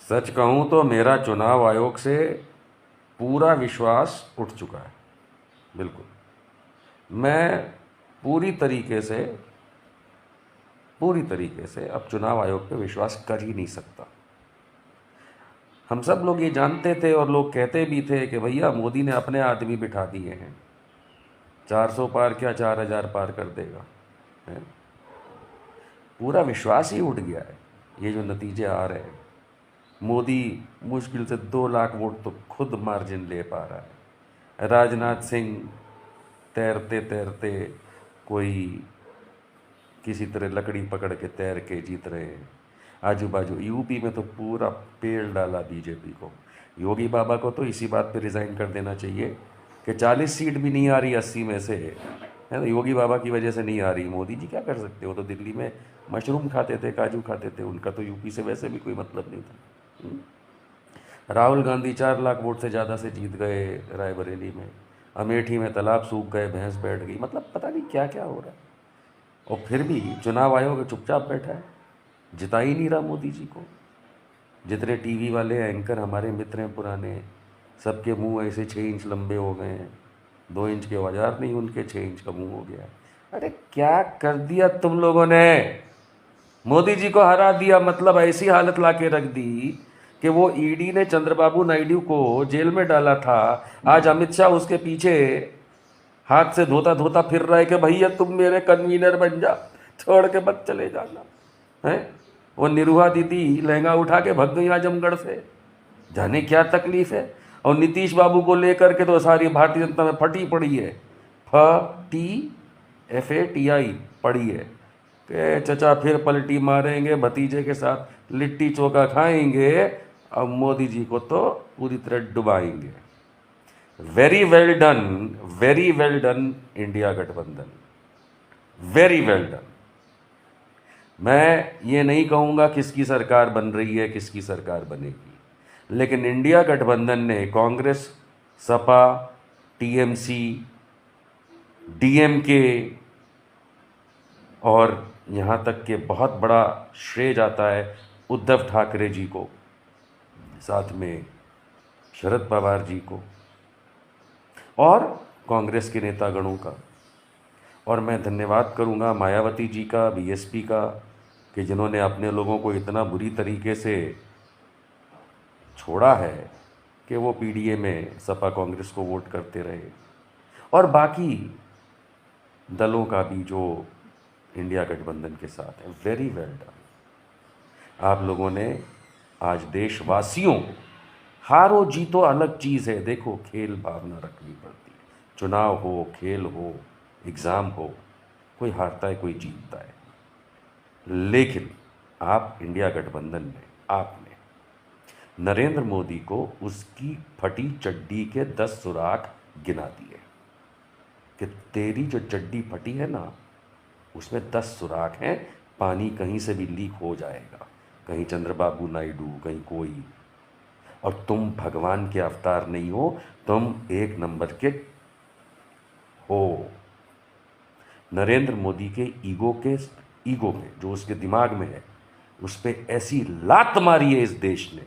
सच कहूँ तो मेरा चुनाव आयोग से पूरा विश्वास उठ चुका है। बिल्कुल, मैं पूरी तरीके से अब चुनाव आयोग पे विश्वास कर ही नहीं सकता। हम सब लोग ये जानते थे और लोग कहते भी थे कि भैया मोदी ने अपने आदमी बिठा दिए हैं, 400 पार क्या 4000 पार कर देगा है? पूरा विश्वास ही उठ गया है। ये जो नतीजे आ रहे हैं, मोदी मुश्किल से 2 लाख वोट तो खुद मार्जिन ले पा रहा है। राजनाथ सिंह तैरते तैरते कोई किसी तरह लकड़ी पकड़ के तैर के जीत रहे हैं। आजू बाजू यूपी में तो पूरा पेड़ डाला बीजेपी को। योगी बाबा को तो इसी बात पे रिज़ाइन कर देना चाहिए कि 40 सीट भी नहीं आ रही 80 में से, है ना, योगी बाबा की वजह से नहीं आ रही। मोदी जी क्या कर सकते हो? तो दिल्ली में मशरूम खाते थे, काजू खाते थे, उनका तो यूपी से वैसे भी कोई मतलब नहीं था। राहुल गांधी 4 लाख वोट से ज़्यादा से जीत गए रायबरेली में। अमेठी में तालाब सूख गए, भैंस बैठ गई। मतलब पता नहीं क्या क्या हो रहा है। और फिर भी चुनाव आयोग चुपचाप बैठा है, जिता ही नहीं रहा मोदी जी को। जितने टीवी वाले एंकर हमारे मित्र हैं पुराने, सबके मुंह ऐसे 6 इंच लंबे हो गए हैं। 2 इंच के औजार नहीं, उनके 6 इंच का मुंह हो गया है। अरे क्या कर दिया तुम लोगों ने? मोदी जी को हरा दिया, मतलब ऐसी हालत ला के रख दी कि वो ईडी ने चंद्रबाबू नायडू को जेल में डाला था। आज अमित शाह उसके पीछे हाथ से धोता धोता फिर रहा है कि भैया तुम मेरे कन्वीनर बन जा, छोड़ के मत चले जाना है। वो निरुहा दीदी लहंगा उठा के भग गई आजमगढ़ से, जाने क्या तकलीफ है। और नीतीश बाबू को लेकर के तो सारी भारतीय जनता में फटी पड़ी है, FATI पड़ी है कि चचा फिर पलटी मारेंगे, भतीजे के साथ लिट्टी चोखा खाएंगे, अब मोदी जी को तो पूरी तरह डुबाएंगे। वेरी वेल डन इंडिया गठबंधन, वेरी वेल डन। मैं ये नहीं कहूँगा किसकी सरकार बन रही है, किसकी सरकार बनेगी, लेकिन इंडिया गठबंधन ने कांग्रेस, सपा, TMC, DMK और यहाँ तक कि बहुत बड़ा श्रेय जाता है उद्धव ठाकरे जी को, साथ में शरद पवार जी को और कांग्रेस के नेतागणों का। और मैं धन्यवाद करूंगा मायावती जी का, BSP का, कि जिन्होंने अपने लोगों को इतना बुरी तरीके से छोड़ा है कि वो PDA में सपा कांग्रेस को वोट करते रहे। और बाकी दलों का भी जो इंडिया गठबंधन के साथ है, वेरी वेल डन। आप लोगों ने आज देशवासियों, हारो जीतो अलग चीज़ है, देखो खेल भावना रखनी पड़ती है। चुनाव हो, खेल हो, एग्ज़ाम हो, कोई हारता है कोई जीतता है, लेकिन आप इंडिया गठबंधन में आपने नरेंद्र मोदी को उसकी फटी चड्डी के 10 सुराख गिना दिए कि तेरी जो चड्डी फटी है ना, उसमें 10 सुराख हैं, पानी कहीं से भी लीक हो जाएगा, कहीं चंद्रबाबू नायडू, कहीं कोई। और तुम भगवान के अवतार नहीं हो, तुम 1 नंबर के हो। नरेंद्र मोदी के ईगो के जो उसके दिमाग में है, उस पर ऐसी लात मारी है इस देश ने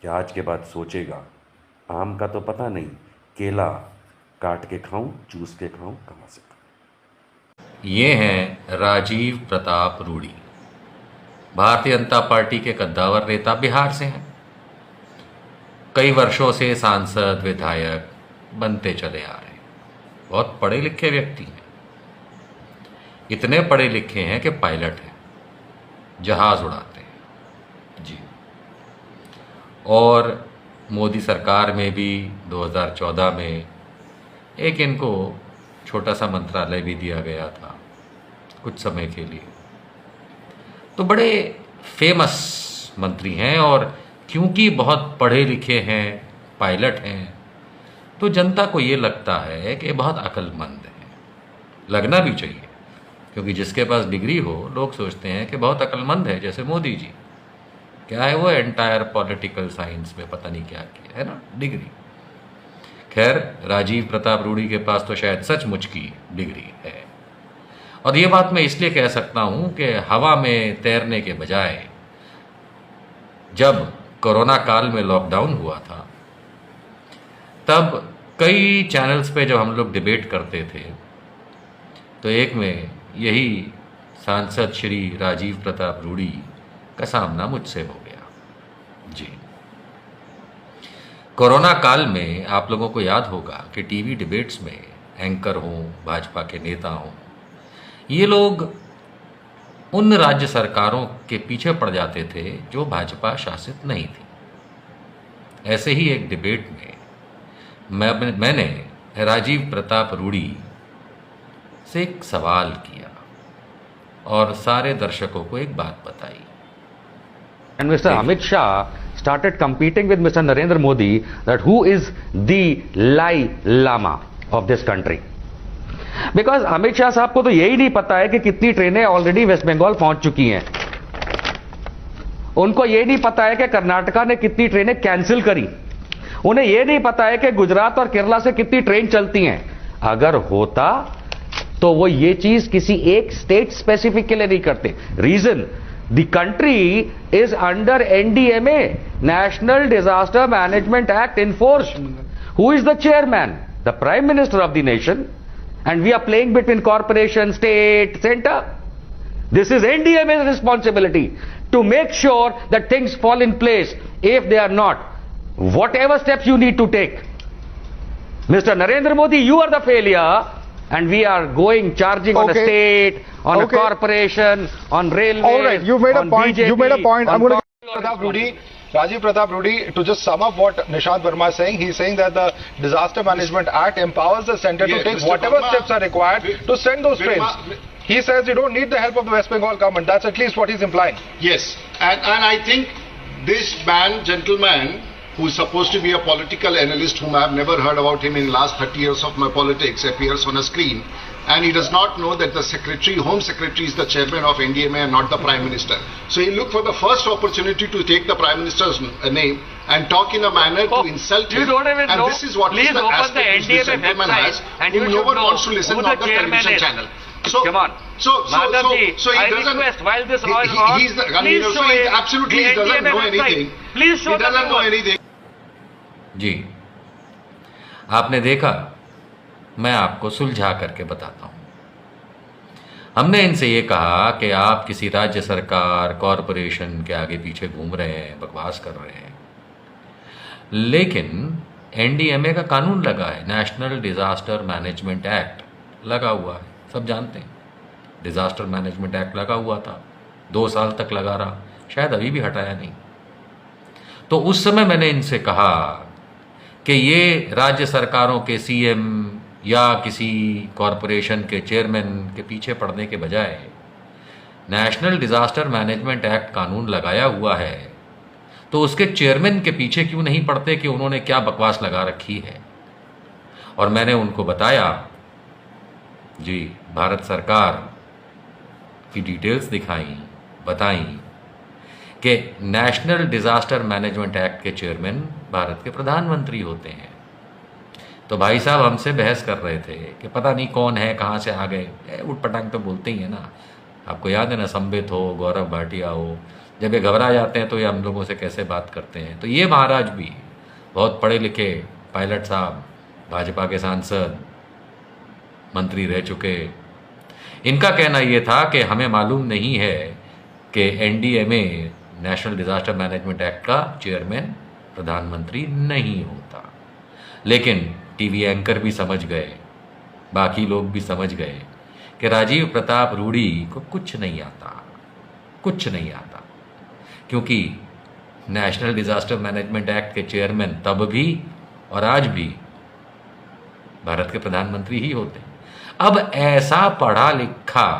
कि आज के बाद सोचेगा, आम का तो पता नहीं, केला काट के खाऊं, चूस के खाऊं, कहां से खाऊं। ये हैं राजीव प्रताप रूडी, भारतीय जनता पार्टी के कद्दावर नेता, बिहार से हैं। कई वर्षों से सांसद, विधायक बनते चले आ रहे हैं। बहुत पढ़े लिखे व्यक्ति हैं, इतने पढ़े लिखे हैं कि पायलट हैं, जहाज उड़ाते हैं जी। और मोदी सरकार में भी 2014 में एक इनको छोटा सा मंत्रालय भी दिया गया था कुछ समय के लिए। तो बड़े फेमस मंत्री हैं, और क्योंकि बहुत पढ़े लिखे हैं, पायलट हैं, तो जनता को ये लगता है कि बहुत अक्लमंद है। लगना भी चाहिए, क्योंकि जिसके पास डिग्री हो, लोग सोचते हैं कि बहुत अक्लमंद है। जैसे मोदी जी, क्या है वो, एंटायर पॉलिटिकल साइंस में पता नहीं क्या किया है ना, डिग्री। खैर, राजीव प्रताप रूडी के पास तो शायद सचमुच की डिग्री है। और ये बात मैं इसलिए कह सकता हूँ कि हवा में तैरने के बजाय जब कोरोना काल में लॉकडाउन हुआ था, तब कई चैनल्स पे जब हम लोग डिबेट करते थे तो एक में यही सांसद श्री राजीव प्रताप रूडी का सामना मुझसे हो गया। जी, कोरोना काल में आप लोगों को याद होगा कि टीवी डिबेट्स में एंकर हों, भाजपा के नेता हों, ये लोग उन राज्य सरकारों के पीछे पड़ जाते थे जो भाजपा शासित नहीं थी। ऐसे ही एक डिबेट में मैंने राजीव प्रताप रूडी से एक सवाल किया और सारे दर्शकों को एक बात बताई। And Mr. Amit Shah started competing with Mr. Narendra Modi that who is the Dalai Lama of this country. Because Amit Shah साहब को तो यही नहीं पता है कि कितनी ट्रेनें ऑलरेडी वेस्ट बंगाल पहुंच चुकी हैं। उनको यही नहीं पता है कि कर्नाटका ने कितनी ट्रेनें कैंसिल करी। उन्हें यह नहीं पता है कि गुजरात और केरला से कितनी ट्रेन चलती हैं। अगर होता तो वो ये चीज किसी एक स्टेट स्पेसिफिक के लिए नहीं करते। Reason, the country is under NDMA, national disaster management act enforced. Who is the chairman? The prime minister of the nation. And we are playing between corporation, state, center. This is NDMA's responsibility to make sure that things fall in place. If they are not, whatever steps you need to take. Mr. Narendra Modi, you are the failure, and we are charging on a state, on a corporation, on railway. All right, you made a point. BJP, you made a point. I'm going to Rajiv Pratap Rudy, to just sum up what Nishant Verma is saying, he's saying that the Disaster Management Act empowers the centre to take Mr. whatever Verma, steps are required to send those trains. He says you don't need the help of the West Bengal government. That's at least what he's implying. Yes, and I think this gentleman, who is supposed to be a political analyst, whom I have never heard about him in the last 30 years of my politics, appears on a screen, and he does not know that the Home Secretary is the chairman of NDMA and not the Prime Minister. So he looked for the first opportunity to take the Prime Minister's name and talk in a manner to insult him. You don't even and know. this is what Please is the open aspect the which this NDMA gentleman website has, and who you no should one know wants to listen who on the the chairman television is. channel. Come on. Madhavji, I request, while this all on, he's the, please show it. absolutely, he The doesn't NDMA know website. anything. Please show He doesn't know the anything. जी, आपने देखा, मैं आपको सुलझा करके बताता हूं। हमने इनसे ये कहा कि आप किसी राज्य सरकार, कॉरपोरेशन के आगे पीछे घूम रहे हैं, बकवास कर रहे हैं, लेकिन एनडीएमए का कानून लगा है, नेशनल डिजास्टर मैनेजमेंट एक्ट लगा हुआ है, सब जानते हैं। डिजास्टर मैनेजमेंट एक्ट लगा हुआ था, 2 साल तक लगा रहा, शायद अभी भी हटाया नहीं। तो उस समय मैंने इनसे कहा कि ये राज्य सरकारों के सीएम या किसी कॉरपोरेशन के चेयरमैन के पीछे पड़ने के बजाय नेशनल डिजास्टर मैनेजमेंट एक्ट कानून लगाया हुआ है, तो उसके चेयरमैन के पीछे क्यों नहीं पड़ते कि उन्होंने क्या बकवास लगा रखी है। और मैंने उनको बताया, जी, भारत सरकार की डिटेल्स दिखाई, बताई कि नेशनल डिजास्टर मैनेजमेंट एक्ट के चेयरमैन भारत के प्रधानमंत्री होते हैं। तो भाई साहब हमसे बहस कर रहे थे कि पता नहीं कौन है, कहाँ से आ गए, उठपटांग तो बोलते ही है ना। आपको याद है ना, संबित हो, गौरव भाटिया हो, जब ये घबरा जाते हैं तो ये हम लोगों से कैसे बात करते हैं। तो ये महाराज भी बहुत पढ़े लिखे पायलट साहब, भाजपा के सांसद, मंत्री रह चुके, इनका कहना ये था कि हमें मालूम नहीं है कि NDMA, national disaster management act का चेयरमैन प्रधानमंत्री नहीं होता। लेकिन टीवी एंकर भी समझ गए, बाकी लोग भी समझ गए कि राजीव प्रताप रूडी को कुछ नहीं आता, कुछ नहीं आता, क्योंकि नेशनल डिजास्टर मैनेजमेंट एक्ट के चेयरमैन तब भी और आज भी भारत के प्रधानमंत्री ही होते हैं। अब ऐसा पढ़ा लिखा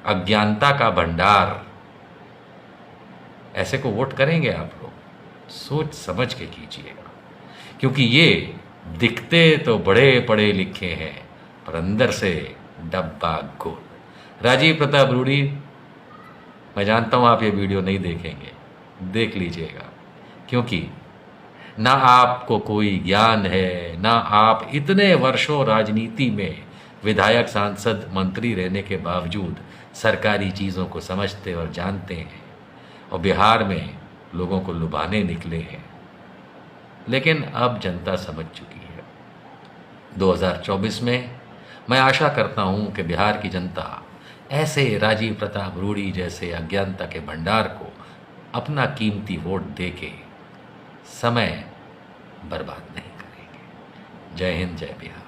अज्ञानता का भंडार, ऐसे को वोट करेंगे आप लोग? सोच समझ के कीजिएगा, क्योंकि ये दिखते तो बड़े पढ़े लिखे हैं पर अंदर से डब्बा गोल। राजीव प्रताप रूडी, मैं जानता हूं आप ये वीडियो नहीं देखेंगे, देख लीजिएगा, क्योंकि ना आपको कोई ज्ञान है, ना आप इतने वर्षों राजनीति में विधायक, सांसद, मंत्री रहने के बावजूद सरकारी चीज़ों को समझते और जानते हैं। और बिहार में लोगों को लुभाने निकले हैं, लेकिन अब जनता समझ चुकी है। 2024 में मैं आशा करता हूं कि बिहार की जनता ऐसे राजीव प्रताप रूडी जैसे अज्ञानता के भंडार को अपना कीमती वोट देके समय बर्बाद नहीं करेंगे। जय हिंद, जय बिहार।